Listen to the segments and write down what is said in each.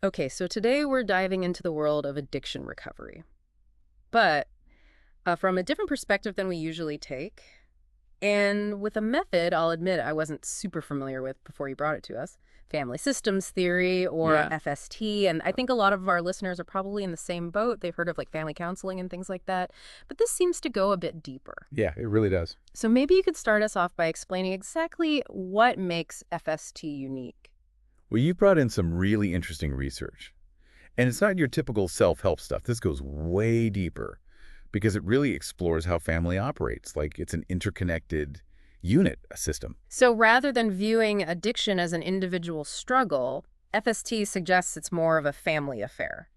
Okay, so today we're diving into the world of addiction recovery, but from a different perspective than we usually take, and with a method I'll admit I wasn't super familiar with before you brought it to us, family systems theory or Yeah. FST, and I think a lot of our listeners are probably in the same boat. They've heard of like family counseling and things like that, but this seems to go a bit deeper. Yeah, it really does. So maybe you could start us off by explaining exactly what makes FST unique. Well, you brought in some really interesting research. And it's not your typical self-help stuff. This goes way deeper because it really explores how family operates, like it's an interconnected unit, a system. So rather than viewing addiction as an individual struggle, FST suggests it's more of a family affair.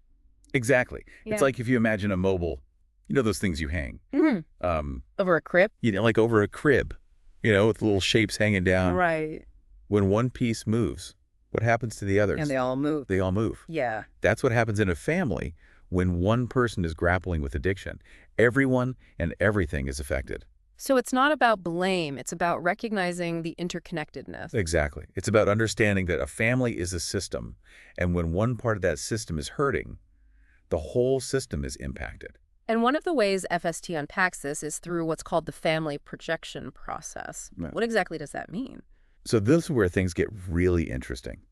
Exactly. It's Yeah. like if you imagine a mobile, those things you hang, Hmm. um, Over a crib? like over a crib, with little shapes hanging down. Right. When one piece moves, what happens to the And others? they all move. They all move. Yeah. That's what happens in a family when one person is grappling with addiction. Everyone and everything is affected. So it's not about blame, it's about recognizing the interconnectedness. Exactly. It's about understanding that a family is a system, and when one part of that system is hurting, the whole system is impacted. And one of the ways FST unpacks this is through what's called the family projection process. Yeah. What exactly does that mean? So this is where things get really interesting,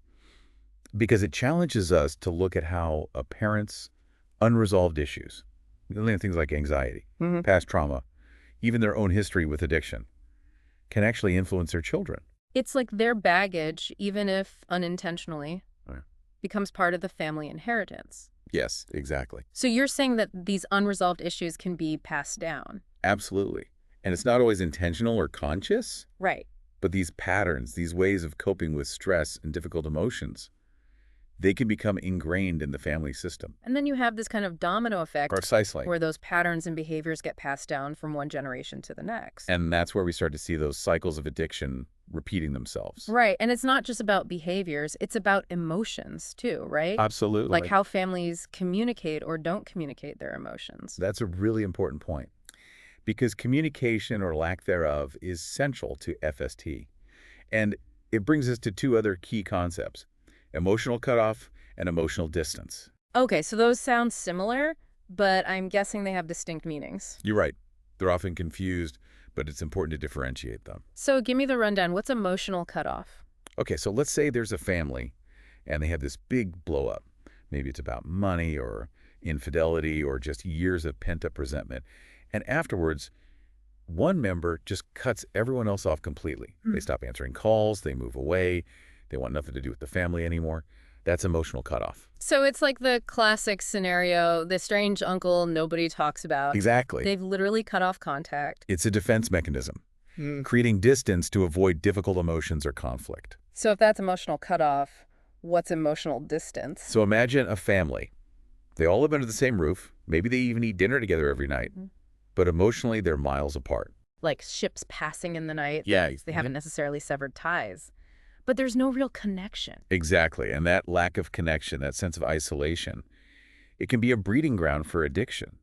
because it challenges us to look at how a parent's unresolved issues, things like anxiety, Hmm. past trauma, even their own history with addiction, can actually influence their children. It's like their baggage, even if unintentionally, Right. becomes part of the family inheritance. Yes, exactly. So you're saying that these unresolved issues can be passed down? Absolutely. And it's not always intentional or conscious, Right. but these patterns, these ways of coping with stress and difficult emotions, they can become ingrained in the family system. And then you have this kind of domino effect Precisely. where those patterns and behaviors get passed down from one generation to the next. And that's where we start to see those cycles of addiction repeating themselves. Right. And it's not just about behaviors, it's about emotions too, right? Absolutely. Like how families communicate or don't communicate their emotions. That's a really important point, because communication or lack thereof is central to FST. And it brings us to two other key concepts: emotional cutoff and emotional distance. Okay, so those sound similar, but I'm guessing they have distinct meanings. You're right. They're often confused, but it's important to differentiate them. So give me the rundown. What's emotional cutoff? Okay, so let's say there's a family and they have this big blow up. Maybe it's about money or infidelity or just years of pent-up resentment. And afterwards, one member just cuts everyone else off completely. They stop answering calls, they move away, they want nothing to do with the family anymore. That's emotional cutoff. So it's like the classic scenario, the strange uncle nobody talks about. Exactly. They've literally cut off contact. It's a defense mechanism, creating distance to avoid difficult emotions or conflict. So if that's emotional cutoff, what's emotional distance? So imagine a family. They all live under the same roof. Maybe they even eat dinner together every night. But emotionally, they're miles apart. Like ships passing in the night. Yeah. They haven't necessarily severed ties. But there's no real connection. Exactly. And that lack of connection, that sense of isolation, it can be a breeding ground for addiction.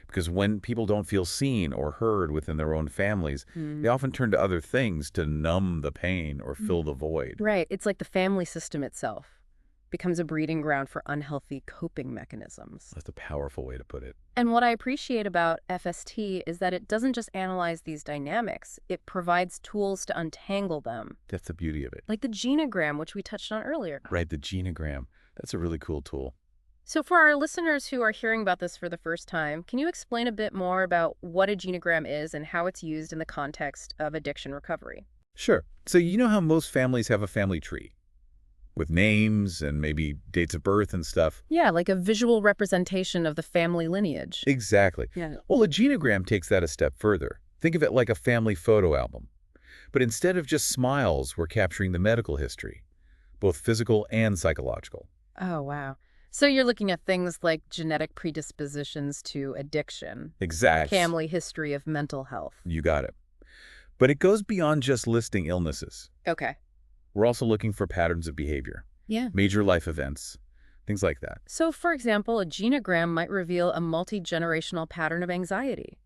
Because when people don't feel seen or heard within their own families, they often turn to other things to numb the pain or fill the void. Right. It's like the family system itself becomes a breeding ground for unhealthy coping mechanisms. That's a powerful way to put it. And what I appreciate about FST is that it doesn't just analyze these dynamics, it provides tools to untangle them. That's the beauty of it. Like the genogram, which we touched on earlier. Right, the genogram. That's a really cool tool. So for our listeners who are hearing about this for the first time, can you explain a bit more about what a genogram is and how it's used in the context of addiction recovery? Sure. So you know how most families have a family tree with names and maybe dates of birth and stuff? Yeah, like a visual representation of the family lineage. Exactly. Yeah. Well, a genogram takes that a step further. Think of it like a family photo album. But instead of just smiles, we're capturing the medical history, both physical and psychological. Oh, wow. So you're looking at things like genetic predispositions to addiction, Exactly. family history of mental health. You got it. But it goes beyond just listing illnesses. Okay. We're also looking for patterns of behavior, Yeah. major life events, things like that. So, for example, a genogram might reveal a multi-generational pattern of anxiety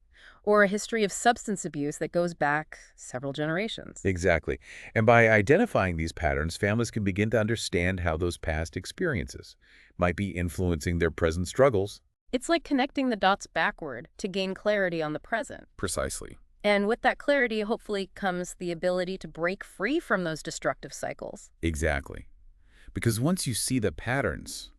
or a history of substance abuse that goes back several generations. Exactly. And by identifying these patterns, families can begin to understand how those past experiences might be influencing their present struggles. It's like connecting the dots backward to gain clarity on the present. Precisely. And with that clarity, hopefully, comes the ability to break free from those destructive cycles. Exactly. Because once you see the patterns,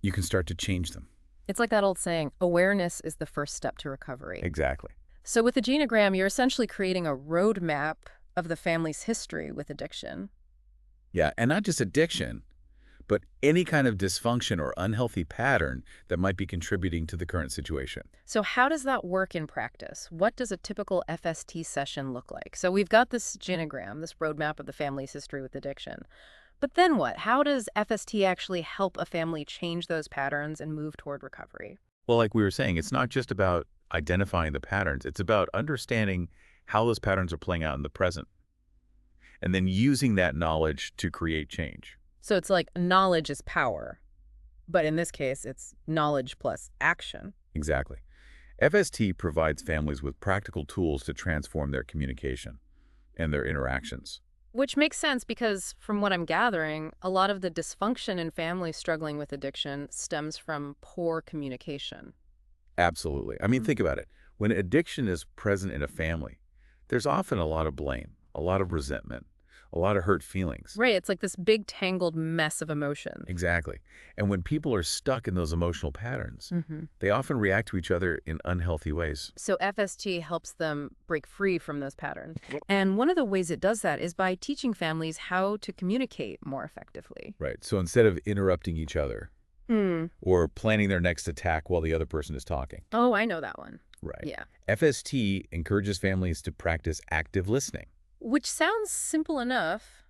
you can start to change them. It's like that old saying, awareness is the first step to recovery. Exactly. So with the genogram, you're essentially creating a roadmap of the family's history with addiction. Yeah, and not just addiction, but any kind of dysfunction or unhealthy pattern that might be contributing to the current situation. So how does that work in practice? What does a typical FST session look like? So we've got this genogram, this roadmap of the family's history with addiction. But then what? How does FST actually help a family change those patterns and move toward recovery? Well, like we were saying, it's not just about identifying the patterns. It's about understanding how those patterns are playing out in the present, and then using that knowledge to create change. So it's like knowledge is power. But in this case, it's knowledge plus action. Exactly. FST provides families with practical tools to transform their communication and their interactions. Which makes sense because, from what I'm gathering, a lot of the dysfunction in families struggling with addiction stems from poor communication. Absolutely. I mean, think about it. When addiction is present in a family, there's often a lot of blame, a lot of resentment, a lot of hurt feelings. Right, it's like this big tangled mess of emotion. Exactly. And when people are stuck in those emotional patterns, Mm-hmm. they often react to each other in unhealthy ways. So FST helps them break free from those patterns. And one of the ways it does that is by teaching families how to communicate more effectively. Right. So instead of interrupting each other or planning their next attack while the other person is talking. Oh, I know that one. Right. Yeah. FST encourages families to practice active listening. Which sounds simple enough,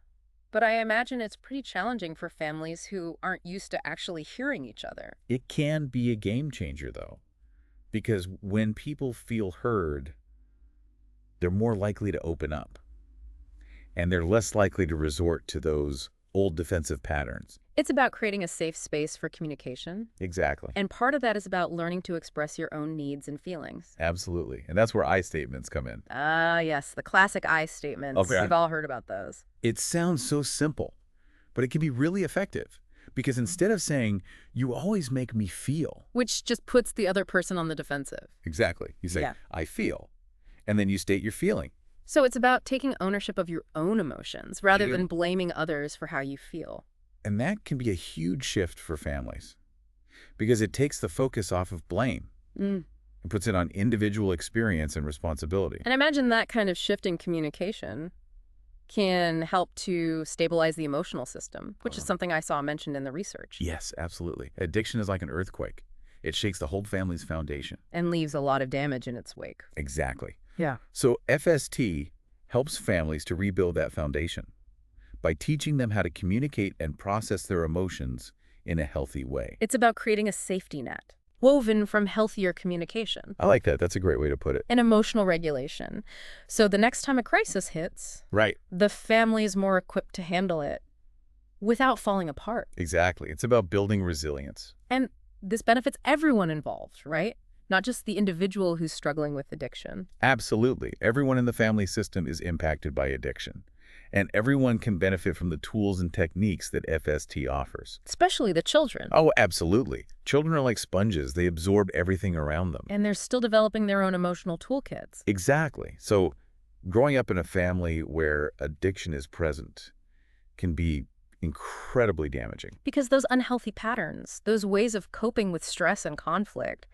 but I imagine it's pretty challenging for families who aren't used to actually hearing each other. It can be a game changer, though, because when people feel heard, they're more likely to open up, and they're less likely to resort to those old defensive patterns. It's about creating a safe space for communication. Exactly. And part of that is about learning to express your own needs and feelings. Absolutely. And that's where I statements come in. Ah, yes, the classic I statements. Okay. We've all heard about those. It sounds so simple, but it can be really effective because instead of saying, "You always make me feel," Which just puts the other person on the defensive. exactly, you say, Yeah. "I feel," and then you state your feeling. So it's about taking ownership of your own emotions rather than blaming others for how you feel. And that can be a huge shift for families because it takes the focus off of blame Mm. and puts it on individual experience and responsibility. And I imagine that kind of shift in communication can help to stabilize the emotional system, which is something I saw mentioned in the research. Yes, absolutely. Addiction is like an earthquake. It shakes the whole family's foundation. And leaves a lot of damage in its wake. Exactly. Yeah. So FST helps families to rebuild that foundation by teaching them how to communicate and process their emotions in a healthy way. It's about creating a safety net, woven from healthier communication I like that. That's a great way to put it. and emotional regulation. So the next time a crisis hits, Right. the family is more equipped to handle it without falling apart. Exactly. It's about building resilience. And this benefits everyone involved, right? Not just the individual who's struggling with addiction. Absolutely. Everyone in the family system is impacted by addiction, and everyone can benefit from the tools and techniques that FST offers. Especially the children. Oh, absolutely. Children are like sponges. They absorb everything around them. And they're still developing their own emotional toolkits. Exactly. So growing up in a family where addiction is present can be incredibly damaging. Because those unhealthy patterns, those ways of coping with stress and conflict,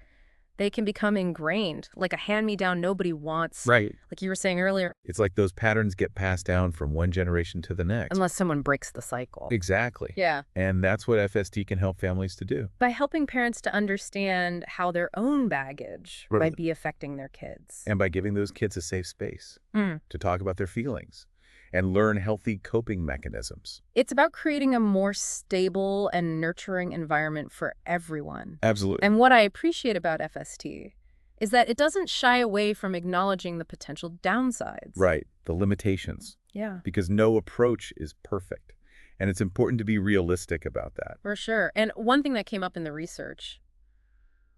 they can become ingrained, like a hand-me-down nobody wants. Right. Like you were saying earlier, It's like those patterns get passed down from one generation to the next. unless someone breaks the cycle. Exactly. Yeah. And that's what FST can help families to do. By helping parents to understand how their own baggage Right. might be affecting their kids. And by giving those kids a safe space Mm. to talk about their feelings and learn healthy coping mechanisms. It's about creating a more stable and nurturing environment for everyone. Absolutely. And what I appreciate about FST is that it doesn't shy away from acknowledging the potential downsides. Right. The limitations. Yeah, Because no approach is perfect. And it's important to be realistic about that. for sure. And one thing that came up in the research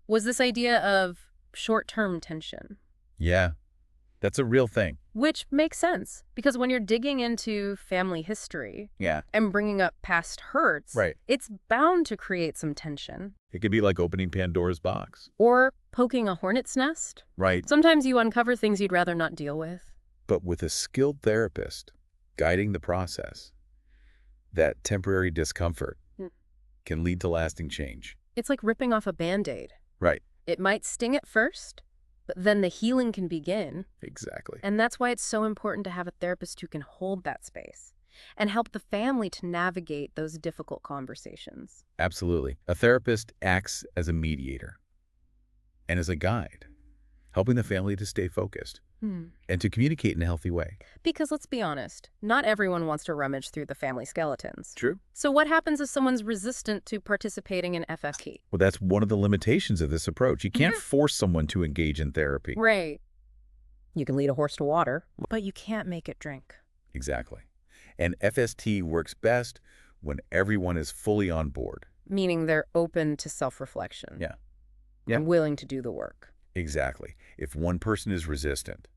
was this idea of short-term tension. Yeah, that's a real thing. Which makes sense, because when you're digging into family history Yeah. and bringing up past hurts, Right. it's bound to create some tension. It could be like opening Pandora's box. Or poking a hornet's nest. Right. Sometimes you uncover things you'd rather not deal with. But with a skilled therapist guiding the process, that temporary discomfort Hmm. can lead to lasting change. It's like ripping off a Band-Aid. Right. It might sting at first, but then the healing can begin. Exactly. And that's why it's so important to have a therapist who can hold that space and help the family to navigate those difficult conversations. Absolutely. A therapist acts as a mediator and as a guide, helping the family to stay focused and to communicate in a healthy way. Because let's be honest, not everyone wants to rummage through the family skeletons. True. So what happens if someone's resistant to participating in FFT? Well, that's one of the limitations of this approach. You can't force someone to engage in therapy. Right. You can lead a horse to water, but you can't make it drink. Exactly. And FST works best when everyone is fully on board. Meaning they're open to self-reflection. Yeah. And willing to do the work. Exactly. If one person is resistant,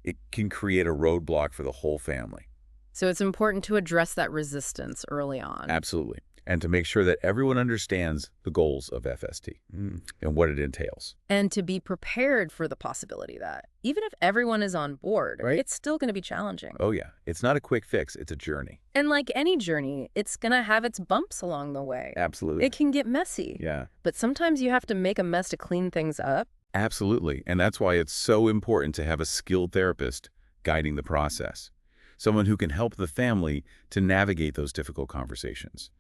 it can create a roadblock for the whole family. So it's important to address that resistance early on. Absolutely. And to make sure that everyone understands the goals of FST and what it entails. And to be prepared for the possibility that even if everyone is on board, Right. it's still going to be challenging. Oh, yeah. It's not a quick fix. It's a journey. And like any journey, it's going to have its bumps along the way. Absolutely. It can get messy. Yeah. But sometimes you have to make a mess to clean things up. Absolutely. And that's why it's so important to have a skilled therapist guiding the process. Someone who can help the family to navigate those difficult conversations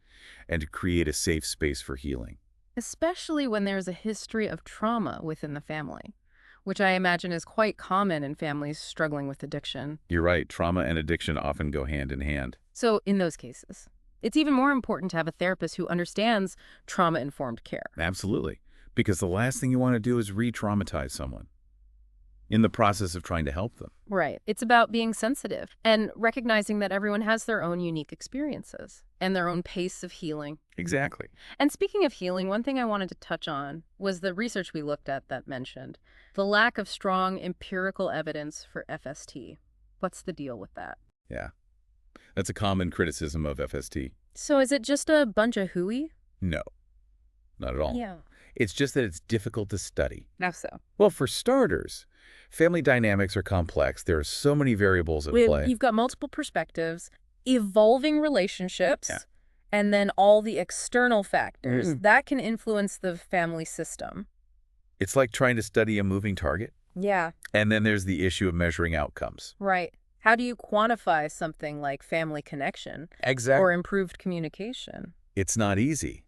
and to create a safe space for healing. Especially when there's a history of trauma within the family, which I imagine is quite common in families struggling with addiction. You're right. Trauma and addiction often go hand in hand. So in those cases, it's even more important to have a therapist who understands trauma-informed care. Absolutely. Because the last thing you want to do is re-traumatize someone in the process of trying to help them. Right. It's about being sensitive and recognizing that everyone has their own unique experiences and their own pace of healing. Exactly. And speaking of healing, one thing I wanted to touch on was the research we looked at that mentioned the lack of strong empirical evidence for FST. What's the deal with that? Yeah. That's a common criticism of FST. So is it just a bunch of hooey? No, not at all. Yeah. It's just that it's difficult to study. How so? Well, for starters, family dynamics are complex. There are so many variables at play. You've got multiple perspectives, evolving relationships, and then all the external factors that can influence the family system. It's like trying to study a moving target. Yeah. And then there's the issue of measuring outcomes. Right. How do you quantify something like family connection Exactly. or improved communication? It's not easy.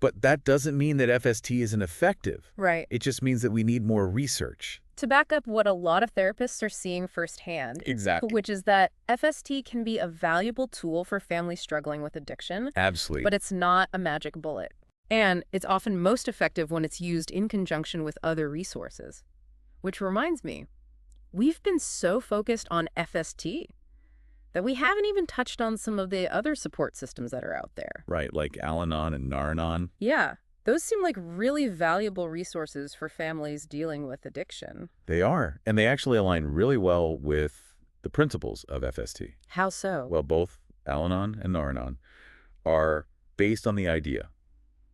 But that doesn't mean that FST isn't effective. Right. It just means that we need more research. To back up what a lot of therapists are seeing firsthand, Exactly. which is that FST can be a valuable tool for families struggling with addiction, Absolutely. but it's not a magic bullet. And it's often most effective when it's used in conjunction with other resources. Which reminds me, we've been so focused on FST that we haven't even touched on some of the other support systems that are out there. Right, like Al-Anon and Nar-Anon. Yeah, those seem like really valuable resources for families dealing with addiction. They are, and they actually align really well with the principles of FST. How so? Well, both Al-Anon and Nar-Anon are based on the idea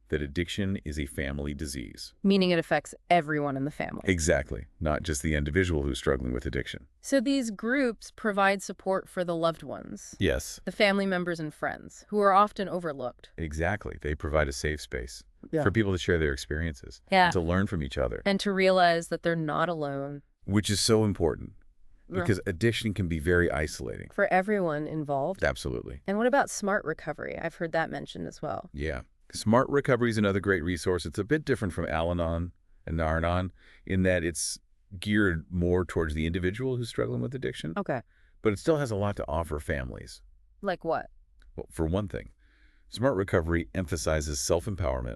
that addiction is a family disease. Meaning it affects everyone in the family. Exactly, not just the individual who's struggling with addiction. So these groups provide support for the loved ones, Yes, the family members and friends, who are often overlooked. exactly. They provide a safe space Yeah. for people to share their experiences, Yeah. to learn from each other, And to realize that they're not alone. which is so important because addiction can be very isolating. For everyone involved. Absolutely. And what about smart recovery? I've heard that mentioned as well. Yeah. Smart Recovery is another great resource. It's a bit different from Al-Anon and Nar-Anon in that it's geared more towards the individual who's struggling with addiction, Okay. but it still has a lot to offer families. Like what? Well, for one thing, Smart Recovery emphasizes self-empowerment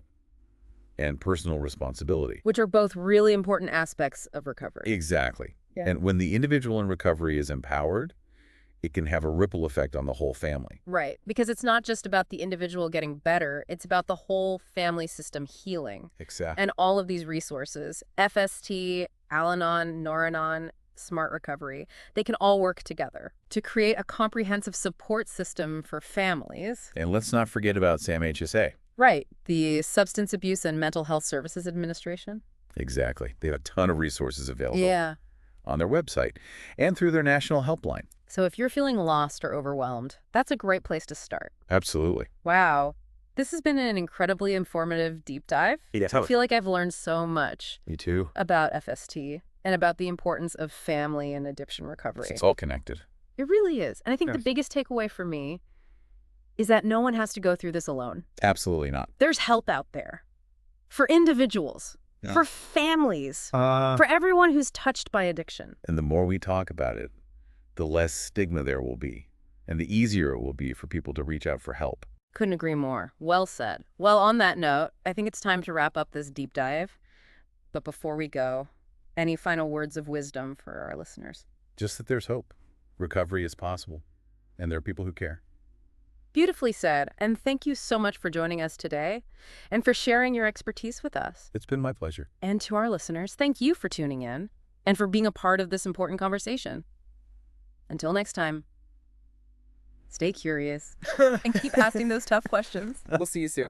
and personal responsibility. Which are both really important aspects of recovery. Exactly. Yeah. And when the individual in recovery is empowered, it can have a ripple effect on the whole family. Right, because it's not just about the individual getting better, it's about the whole family system healing. Exactly. And all of these resources, FST, Al-Anon, Nor-Anon, Smart Recovery, they can all work together to create a comprehensive support system for families. And let's not forget about SAMHSA. Right, the Substance Abuse and Mental Health Services Administration. Exactly. They have a ton of resources available Yeah. on their website and through their national helpline. So if you're feeling lost or overwhelmed, that's a great place to start. Absolutely. Wow. This has been an incredibly informative deep dive. Yeah, I feel like I've learned so much Me too. about FST and about the importance of family and addiction recovery. It's all connected. It really is. And I think the Yes. biggest takeaway for me is that no one has to go through this alone. Absolutely not. There's help out there for individuals, Yeah. for families, for everyone who's touched by addiction. And the more we talk about it, the less stigma there will be, and the easier it will be for people to reach out for help. Couldn't agree more. Well said. Well, on that note, I think it's time to wrap up this deep dive. But before we go, any final words of wisdom for our listeners? Just that there's hope. Recovery is possible, and there are people who care. Beautifully said. And thank you so much for joining us today and for sharing your expertise with us. It's been my pleasure. And to our listeners, thank you for tuning in and for being a part of this important conversation. Until next time, stay curious and keep asking those tough questions. We'll see you soon.